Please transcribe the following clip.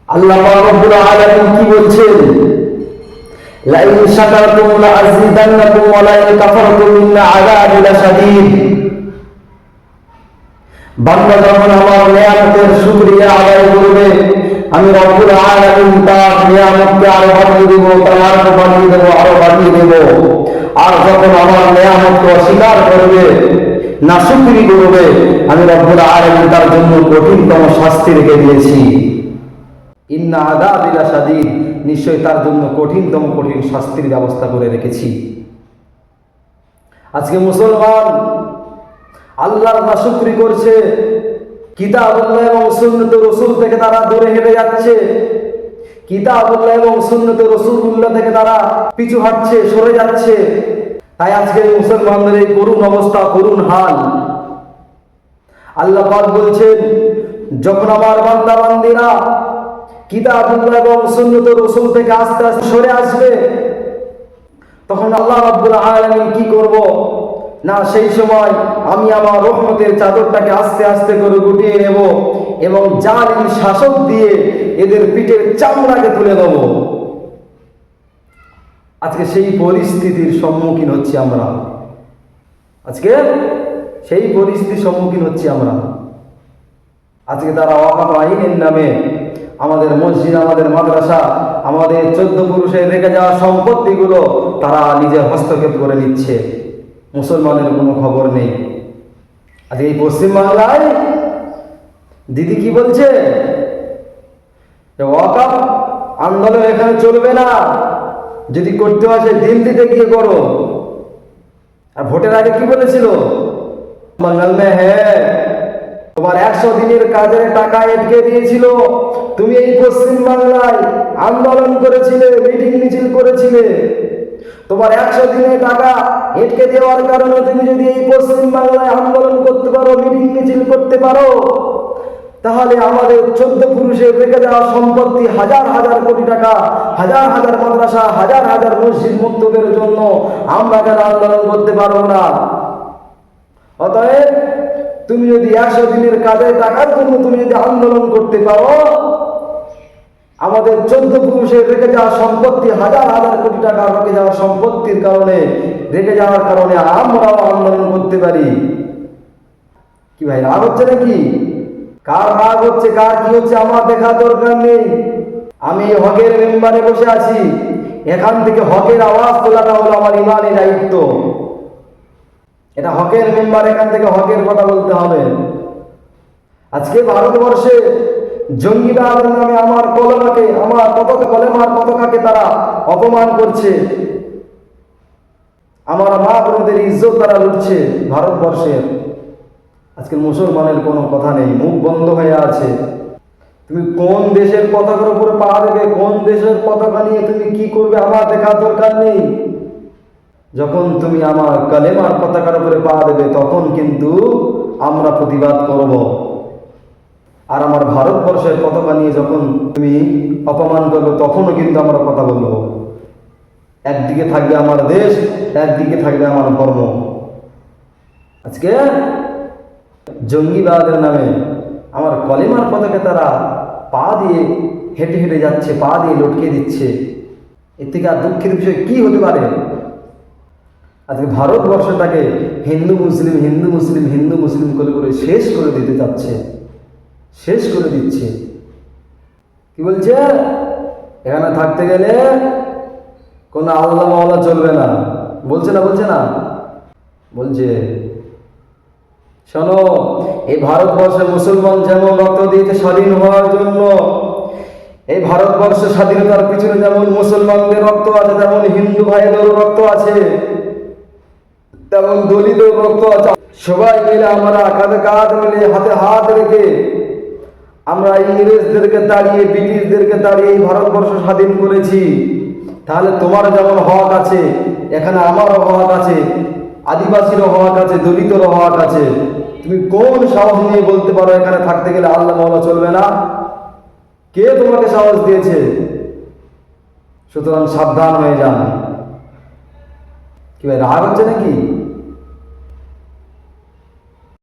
আল্লাহ পাক রব্বুল আলামিন কি বলছেন? লা ইন শাকারতুম লা আযীদান্নাকুম ওয়া লা ইন কাফারতুম ইন্না আযাবি লাশাদীদ। বান্দা যখন আমার নিয়ামতের শুকরিয়া আদায় করবে, আমি রব্বুল আলামিন তার নিয়ামতকে আরো বাড়িয়ে দেব, আরো বাড়িয়ে দেব, আরো বাড়িয়ে দেব। আর যখন আমার নিয়ামতকে অস্বীকার করবে, নাশুকরি করবে, আমি রব্বুল আলামিন তার জন্য কঠিনতম শাস্তি রেখে দিয়েছি। ইন্না আযাবি লাশাদীদ, নিশ্চয়ই তার জন্য কঠিন শাস্তির ব্যবস্থা করে রেখেছি। আজকে মুসলমান আল্লাহর নাশুকরি করছে, কিতাবুল্লাহ এবং সুন্নাতে রাসূল থেকে তারা দূরে হেঁটে যাচ্ছে, কিতাবুল্লাহ এবং সুন্নাতে রাসূলুল্লাহ থেকে তারা পিছু হাঁটছে, সরে যাচ্ছে। তাই আজকে মুসলমানদের এই করুণ অবস্থা, করুণ হাল। আল্লাহ পাক বলছেন, যখন আমার বান্দা বান্দীরা কিতাবুল্লাহ এবং সুন্নাতে রাসূল থেকে আস্তে আস্তে সরে আসবে, তখন আল্লাহ রাব্বুল আলামিন কি করব না, সেই সময় আমি আমার রহমতের চাদরটাকে আস্তে আস্তে করে গুটিয়ে নেব এবং জালিম শাসক দিয়ে এদের পিঠের চামড়াকে তুলে দেব। আজকে সেই পরিস্থিতির সম্মুখীন হচ্ছি আমরা, আজকে সেই পরিস্থিতির সম্মুখীন হচ্ছি আমরা। আজকে তারা ওয়াকফ আইনের নামে আমাদের মসজিদ, আমাদের মাদ্রাসা, আমাদের 14 পুরুষের রেখে যাওয়া সম্পত্তিগুলো তারা নিজের হস্তক্ষেপ করে নিচ্ছে, মুসলমানের কোনো খবর নেই। আজকে এই পশ্চিমবাংলায় দিদি কি বলছে, ওয়াকফ আন্দোলন এখানে চলবে না, যদি করতে হয় দিল্লিতে গিয়ে করো। আর ভোটের আগে কি বলেছিল, বাংলাল মে হ্যাঁ, তোমার 100 দিনের কাজের টাকা আটকে দিয়েছিল, তুমি এই পশ্চিম বাংলায় আন্দোলন করেছিলে, মিটিং মিছিল করেছিলে, তোমার 100 দিনের টাকা আটকে দেওয়ার কারণে তুমি যদি এই পশ্চিম বাংলায় আন্দোলন করতে পারো, মিটিং মিছিল করতে পারো, তাহলে আমাদের 14 পুরুষের রেখে যাওয়া সম্পত্তি হাজার হাজার কোটি টাকা, হাজার হাজার মাদ্রাসা, হাজার হাজার মসজিদ মুক্তবের জন্য আমরা কেন আন্দোলন করতে পারবো না? অতএব তুমি যদি 100 দিনের কাজের টাকার জন্য তুমি যদি আন্দোলন করতে পারো, আমাদের 14 পুরুষের রেখে যাওয়া সম্পত্তি হাজার হাজার কোটি টাকা রেখে যাওয়া সম্পত্তির কারণে, রেখে যাওয়ার কারণে আমরাও আন্দোলন করতে পারি। কি ভাই, রাগ হচ্ছে নাকি? কার রাগ হচ্ছে, কার কি হচ্ছে আমার দেখা দরকার নেই। আমি হকের মেম্বারে বসে আছি, এখান থেকে হকের আওয়াজ তোলাটা হলো আমার ইমানি দায়িত্ব। এটা হকের মেম্বার, এখান থেকে হকের কথা বলতে হবে। আজকে ভারতবর্ষে জঙ্গিবাদের নামে আমার কলেমাকে, আমার কলেমার পতাকাকে তারা অপমান করছে, আমার মা বোনদের ইজ্জত তারা লুটছে ভারতবর্ষের। আজকে মুসলমানের কোনো কথা নেই, মুখ বন্ধ হয়ে আছে। তুমি কোন দেশের পতাকার উপরে পা দেবে, কোন দেশের পতাকা নিয়ে তুমি কি করবে আমার দেখার দরকার নেই। যখন তুমি আমার কালেমার পতাকার উপরে পা দেবে, তখন কিন্তু আমরা প্রতিবাদ করব। আর আমার ভারতবর্ষের পতাকা নিয়ে যখন তুমি অপমান করবে, তখনও কিন্তু আমরা কথা বলবো। একদিকে থাকবে আমার দেশ, একদিকে থাকবে আমার ধর্ম। আজকে জঙ্গিবাদের নামে আমার কলেমার পতাকা তারা পা দিয়ে হেঁটে হেঁটে যাচ্ছে, পা দিয়ে লটকে দিচ্ছে। এর থেকে আর দুঃখের বিষয় কি হতে পারে? আজকে ভারতবর্ষটাকে হিন্দু মুসলিম হিন্দু মুসলিম হিন্দু মুসলিম করে শেষ করে দিতে চাচ্ছে, শেষ করে দিচ্ছে। কি বলছে, এখানে থাকতে গেলে কোনো আল্লাহ মাওলা চলবে না, বলছে না? বলছে না? বলছে। শোনো, এই ভারতবর্ষে মুসলমান যেমন রক্ত দিয়েছে স্বাধীন হওয়ার জন্য, এই ভারতবর্ষের স্বাধীনতার পিছনে যেমন মুসলমানদের রক্ত আছে, তেমন হিন্দু ভাইদেরও রক্ত আছে, তেমন দলিতদের রক্ত আছে। সবাই মিলে আমরা কাঁধে কাঁধ মিলে, হাতে হাত রেখে আমরা ইংরেজদেরকে তাড়িয়ে, ব্রিটিশদেরকে তাড়িয়ে এই ভারতবর্ষ স্বাধীন করেছি। তাহলে তোমার যেমন হক আছে, এখানে আমারও হক আছে, আদিবাসীরও হক আছে, দলিতরও হক আছে। তুমি কোন সাহস নিয়ে বলতে পারো এখানে থাকতে গেলে আল্লাহ মাওলা চলবে না? কে তোমাকে সাহস দিয়েছে? সুতরাং সাবধান হয়ে যান। কি ভাই, রাগ হচ্ছে নাকি?